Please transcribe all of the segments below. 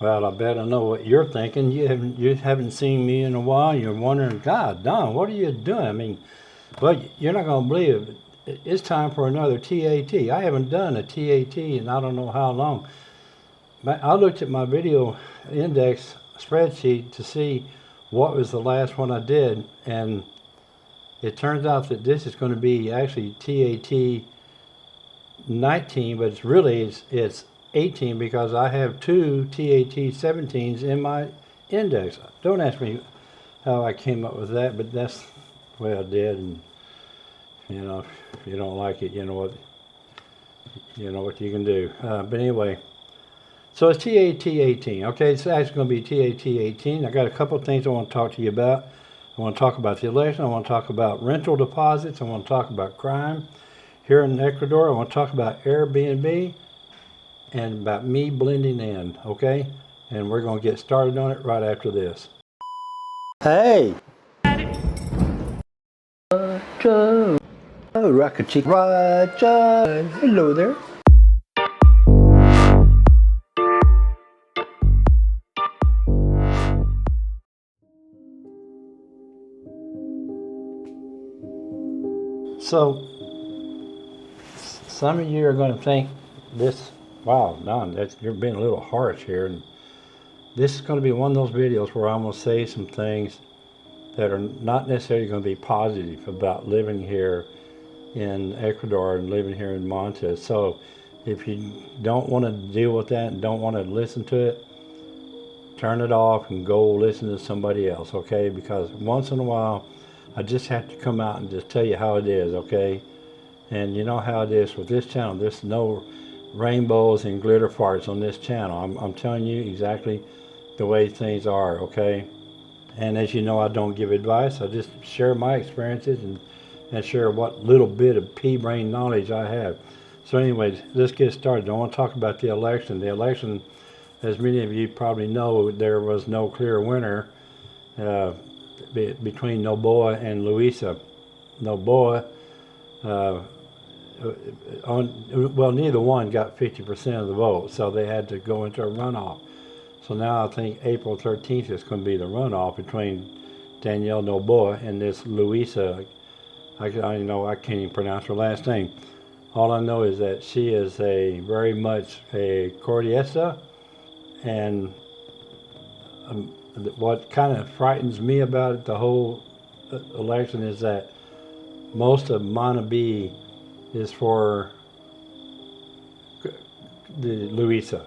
Well, I bet I know what you're thinking. You haven't seen me in a while. You're wondering, God, Don, what are you doing? I mean, well, you're not going to believe it. It's time for another TAT. I haven't done a TAT in I don't know how long. But I looked at my video index spreadsheet to see what was the last one I did, and it turns out that this is going to be actually TAT 19, but it's 18 because I have two TAT 17s in my index. Don't ask me how I came up with that, but that's the way I did. And if you don't like it, you know what you can do. But anyway, so it's TAT 18. Okay, it's actually going to be TAT 18. I got a couple of things I want to talk to you about. I want to talk about the election. I want to talk about rental deposits. I want to talk about crime here in Ecuador. I want to talk about Airbnb and about me blending in, okay? And we're going to get started on it right after this. Hey! Roger! Oh, Rocket Chick Roger! Hello there. So, some of you are going to think this, wow, Don, you're being a little harsh here. And this is going to be one of those videos where I'm going to say some things that are not necessarily going to be positive about living here in Ecuador and living here in Montes. So if you don't want to deal with that and don't want to listen to it, turn it off and go listen to somebody else, okay? Because once in a while, I just have to come out and just tell you how it is, okay? And you know how it is with this channel. There's no rainbows and glitter farts on this channel. I'm telling you exactly the way things are, okay? And as you know, I don't give advice. I just share my experiences and share what little bit of pea-brain knowledge I have. So anyways, let's get started. I want to talk about the election. The election, as many of you probably know, there was no clear winner between Noboa and Luisa. Noboa, well, neither one got 50% of the vote, so they had to go into a runoff. So now I think April 13th is going to be the runoff between Danielle Noboa and this Luisa. I can't even pronounce her last name. All I know is that she is a very much a Cordiesa, and what kind of frightens me about it, the whole election, is that most of Mana B is for the Luisa,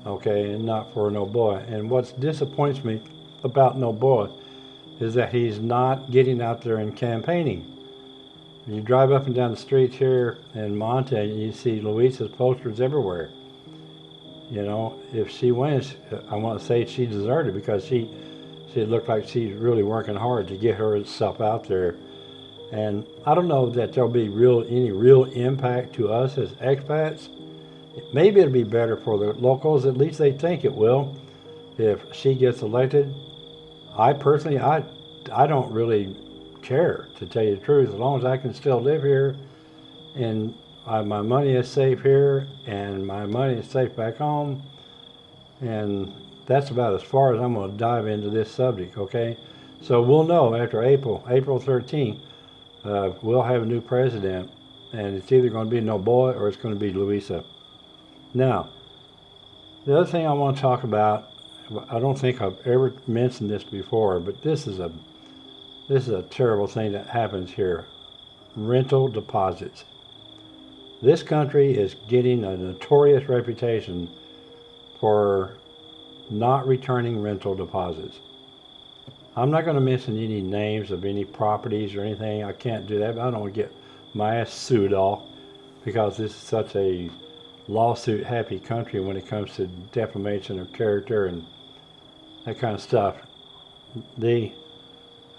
okay, and not for Noboa. And what disappoints me about Noboa is that he's not getting out there and campaigning. You drive up and down the streets here in Monte and you see Luisa's posters everywhere. You know, if she wins, I want to say she deserved it, because she looked like she's really working hard to get herself out there. And I don't know that there'll be any real impact to us as expats. Maybe it'll be better for the locals. At least they think it will. If she gets elected, I personally, I don't really care, to tell you the truth, as long as I can still live here and my money is safe here and my money is safe back home. And that's about as far as I'm going to dive into this subject, okay? So we'll know after April 13th, we'll have a new president, and it's either going to be Noboa or it's going to be Luisa. Now, the other thing I want to talk about, I don't think I've ever mentioned this before, but this is a terrible thing that happens here. Rental deposits. This country is getting a notorious reputation for not returning rental deposits. I'm not going to mention any names of any properties or anything. I can't do that, but I don't want to get my ass sued off, because this is such a lawsuit happy country when it comes to defamation of character and that kind of stuff.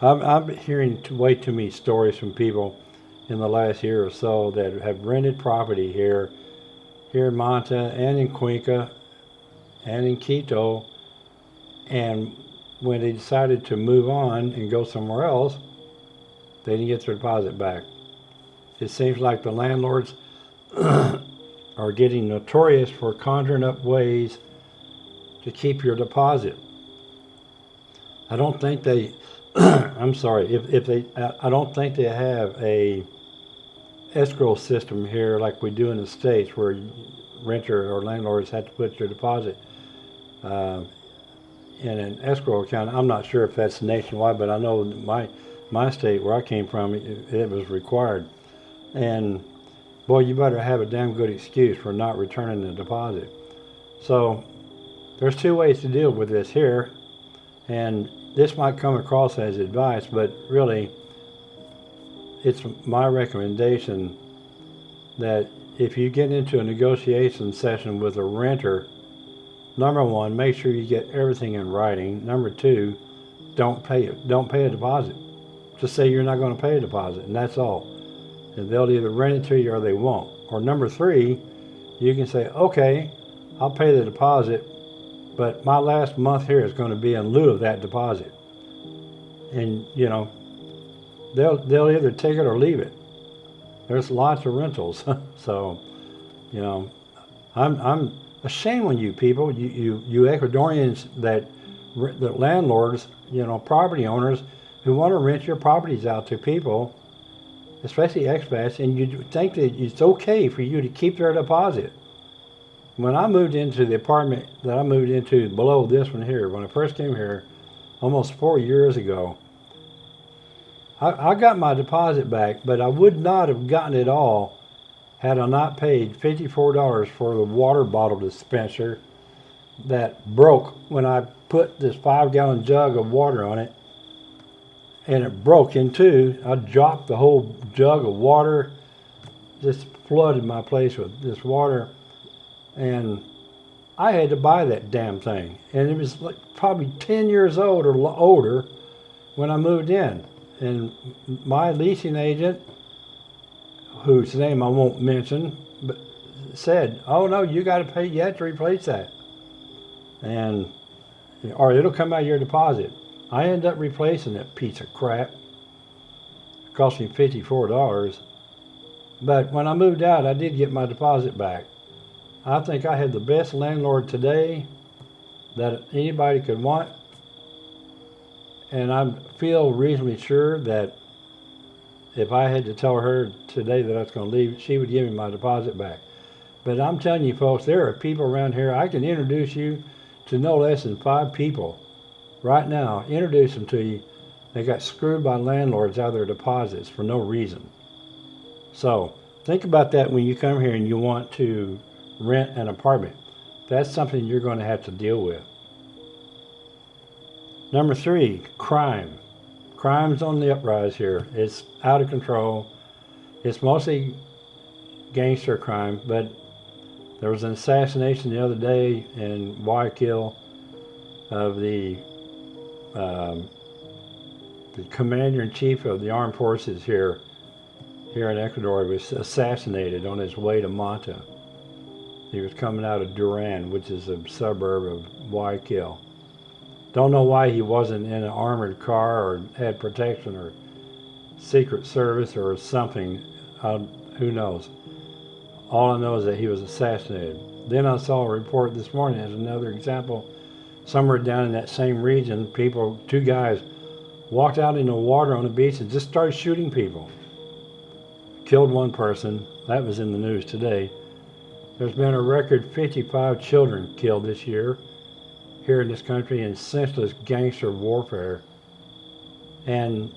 I'm hearing way too many stories from people in the last year or so that have rented property here in Manta and in Cuenca and in Quito, and when they decided to move on and go somewhere else, they didn't get their deposit back. It seems like the landlords are getting notorious for conjuring up ways to keep your deposit. I don't think they, I'm sorry, if they, I don't think they have a escrow system here like we do in the States where renter or landlords have to put your deposit in an escrow account. I'm not sure if that's nationwide, but I know my state where I came from, it was required. And boy, you better have a damn good excuse for not returning the deposit. So there's two ways to deal with this here, and this might come across as advice, but really it's my recommendation that if you get into a negotiation session with a renter, number one, make sure you get everything in writing. Number two, don't pay a deposit. Just say you're not going to pay a deposit, and that's all. And they'll either rent it to you or they won't. Or number three, you can say, okay, I'll pay the deposit, but my last month here is going to be in lieu of that deposit. And you know, they'll either take it or leave it. There's lots of rentals. So, you know, I'm ashamed on you people, you Ecuadorians that landlords, you know, property owners who want to rent your properties out to people, especially expats, and you think that it's okay for you to keep their deposit. When I moved into the apartment that I moved into below this one here, when I first came here almost 4 years ago, I got my deposit back, but I would not have gotten it all had I not paid $54 for the water bottle dispenser that broke when I put this 5-gallon jug of water on it, and it broke in two. I dropped the whole jug of water, just flooded my place with this water, and I had to buy that damn thing. And it was like probably 10 years old or older when I moved in. And my leasing agent, whose name I won't mention, but said, "Oh no, you got to pay. You have to replace that, and or it'll come out of your deposit." I ended up replacing that piece of crap. It cost me $54. But when I moved out, I did get my deposit back. I think I had the best landlord today that anybody could want. And I feel reasonably sure that if I had to tell her today that I was going to leave, she would give me my deposit back. But I'm telling you folks, there are people around here, I can introduce you to no less than 5 people right now, introduce them to you. They got screwed by landlords out of their deposits for no reason. So think about that when you come here and you want to rent an apartment. That's something you're going to have to deal with. Number 3, crime. Crime's on the uprise here. It's out of control. It's mostly gangster crime, but there was an assassination the other day in Guayaquil of the commander-in-chief of the armed forces here in Ecuador. Was assassinated on his way to Manta. He was coming out of Duran, which is a suburb of Guayaquil. Don't know why he wasn't in an armored car or had protection or Secret Service or something. Who knows? All I know is that he was assassinated. Then I saw a report this morning as another example. Somewhere down in that same region, 2 guys walked out in the water on the beach and just started shooting people. Killed one person. That was in the news today. There's been a record 55 children killed this year here in this country in senseless gangster warfare. And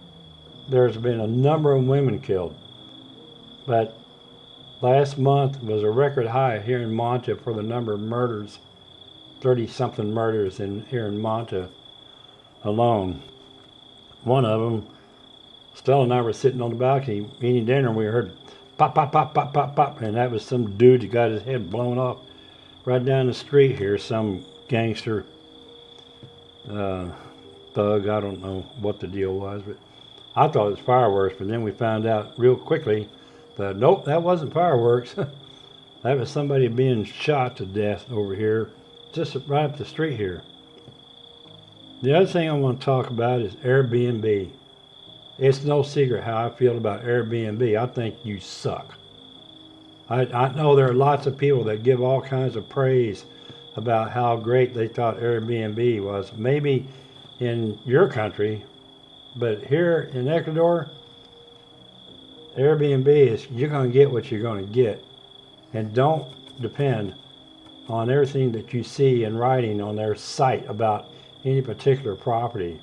there's been a number of women killed. But last month was a record high here in Manta for the number of murders. 30-something murders here in Manta alone. One of them, Stella and I were sitting on the balcony eating dinner, and we heard pop, pop, pop, pop, pop, pop, and that was some dude that got his head blown off right down the street here. Some gangster thug, I don't know what the deal was, but I thought it was fireworks, but then we found out real quickly that nope, that wasn't fireworks. That was somebody being shot to death over here, just right up the street here. The other thing I want to talk about is Airbnb. It's no secret how I feel about Airbnb. I think you suck. I know there are lots of people that give all kinds of praise about how great they thought Airbnb was. Maybe in your country, but here in Ecuador, Airbnb is, you're going to get what you're going to get. And don't depend on everything that you see in writing on their site about any particular property.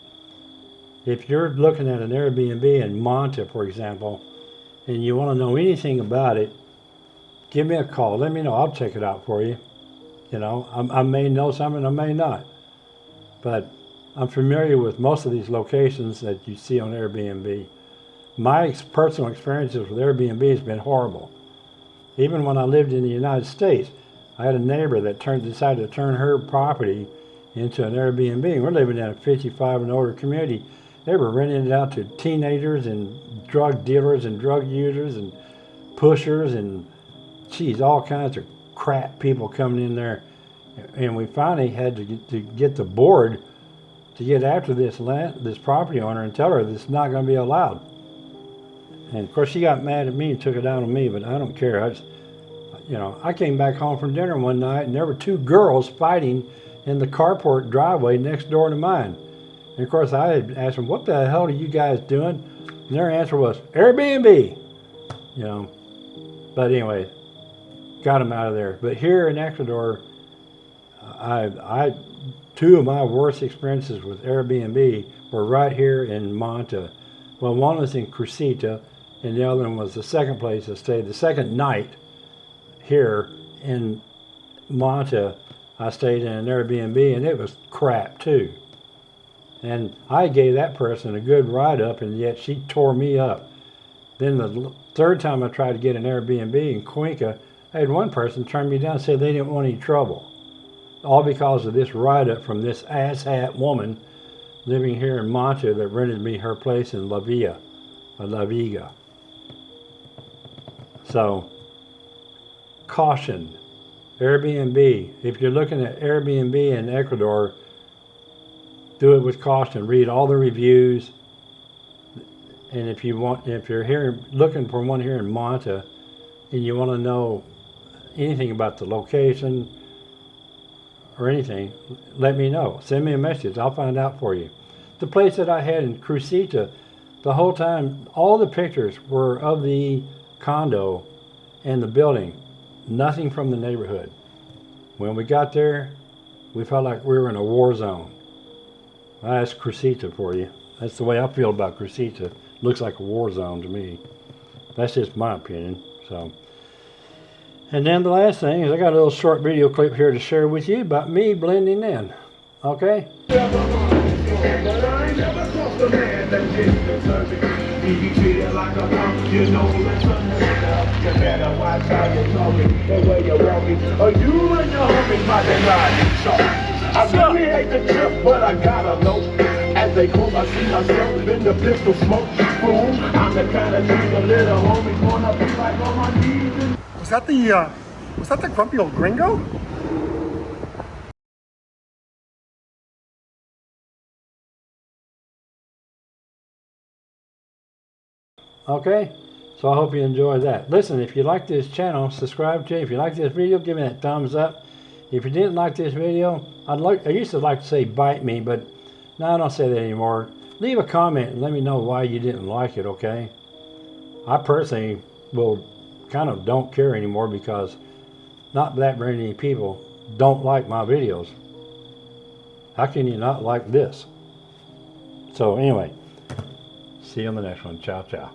If you're looking at an Airbnb in Manta, for example, and you want to know anything about it, give me a call. Let me know. I'll check it out for you. You know, I may know something, I may not. But I'm familiar with most of these locations that you see on Airbnb. My personal experiences with Airbnb has been horrible. Even when I lived in the United States, I had a neighbor that decided to turn her property into an Airbnb. We're living in a 55 and older community. They were renting it out to teenagers and drug dealers and drug users and pushers and, geez, all kinds of crap people coming in there. And we finally had to get the board to get after this property owner and tell her this is not going to be allowed. And of course she got mad at me and took it out on me, but I don't care. I came back home from dinner one night and there were two girls fighting in the carport driveway next door to mine. And of course I had asked them, what the hell are you guys doing? And their answer was, Airbnb. But anyway, got them out of there. But here in Ecuador, two of my worst experiences with Airbnb were right here in Manta. Well, one was in Crucita, and the other one was the second place I stayed. The second night here in Manta, I stayed in an Airbnb, and it was crap too. And I gave that person a good write-up, and yet she tore me up. Then the third time I tried to get an Airbnb in Cuenca, I had one person turn me down and said they didn't want any trouble. All because of this write-up from this asshat woman living here in Manta that rented me her place in La Viga. So, caution. Airbnb. If you're looking at Airbnb in Ecuador, do it with caution. Read all the reviews. And if you're looking for one here in Manta, and you want to know anything about the location or anything, let me know. Send me a message. I'll find out for you. The place that I had in Crucita, the whole time, all the pictures were of the condo and the building. Nothing from the neighborhood. When we got there, we felt like we were in a war zone. That's Crucita for you. That's the way I feel about Crucita. Looks like a war zone to me. That's just my opinion. So, and then the last thing is I got a little short video clip here to share with you about me blending in. Okay? I really hate the trip, but I gotta know. As they call, I see myself in the pistol smoke. Boom, I'm the kind of dude, a little homie, going up and like on my knees. Was that the grumpy old gringo? Okay, so I hope you enjoyed that. Listen, if you like this channel, subscribe to it. If you like this video, give me that thumbs up. If you didn't like this video, I used to like to say bite me, but now I don't say that anymore. Leave a comment and let me know why you didn't like it, okay? I personally don't care anymore because not that very many people don't like my videos. How can you not like this? So anyway, see you on the next one. Ciao, ciao.